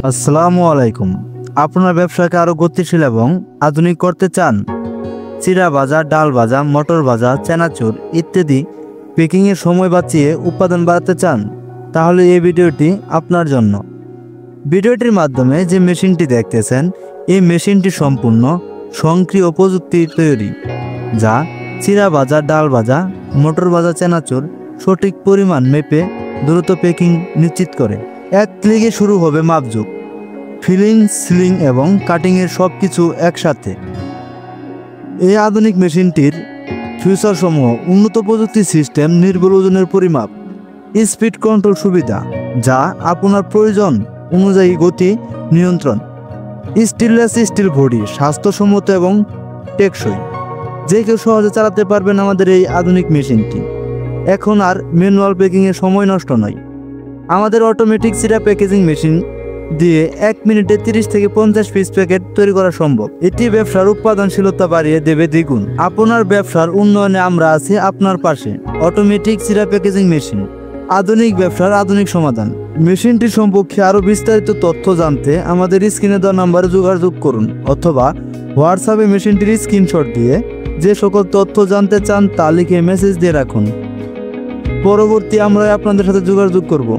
আসসালামু আলাইকুম। আপনার ব্যবসাকে আরো গতিশীল এবং আধুনিক করতে চান? চিড়া ভাজা, ডাল ভাজা, মটর ভাজা, চানাচুর ইত্যাদি পেকিংয়ের সময় বাঁচিয়ে উৎপাদন বাড়াতে চান? তাহলে এই ভিডিওটি আপনার জন্য। ভিডিওটির মাধ্যমে যে মেশিনটি দেখতেছেন, এই মেশিনটি সম্পূর্ণ স্বয়ংক্রিয় প্রযুক্তির তৈরি, যা চিড়া ভাজা, ডাল ভাজা, মটর ভাজা, চানাচুর সঠিক পরিমাণ মেপে দ্রুত পেকিং নিশ্চিত করে। এক ক্লিকে শুরু হবে মাপযোগ, ফিলিং, সিলিং এবং কাটিংয়ের সব কিছু একসাথে। এই আধুনিক মেশিনটির ফিচারসমূহ: উন্নত প্রযুক্তি সিস্টেম, নির্ভুল ওজনের পরিমাপ, স্পিড কন্ট্রোল সুবিধা যা আপনার প্রয়োজন অনুযায়ী গতি নিয়ন্ত্রণ, স্টেনলেস স্টিল বডি, স্বাস্থ্যসম্মত এবং টেকসই। যে কেউ সহজে চালাতে পারবেন আমাদের এই আধুনিক মেশিনটি। এখন আর ম্যানুয়াল পেকিংয়ের সময় নষ্ট নয়। আমাদের অটোমেটিক চিড়া প্যাকেজিং মেশিন দিয়ে 1 মিনিটে 30 থেকে 50 পিস প্যাকেট তৈরি করা সম্ভব। এটি ব্যবসার উৎপাদনশীলতা বাড়িয়ে দেবে দ্বিগুণ। আপনার ব্যবসার উন্নয়নে আমরা আছি আপনার পাশে। অটোমেটিক চিড়া প্যাকেজিং মেশিন, আধুনিক ব্যবসার আধুনিক সমাধান। মেশিনটি সম্পর্কে আরও বিস্তারিত তথ্য জানতে আমাদের স্ক্রিনে দেওয়া নাম্বারে যোগাযোগ করুন, অথবা হোয়াটসঅ্যাপে মেশিনটির স্ক্রিনশট দিয়ে যে সকল তথ্য জানতে চান তা লিখে মেসেজ দিয়ে রাখুন। পরবর্তী আমরা আপনাদের সাথে যোগাযোগ করব।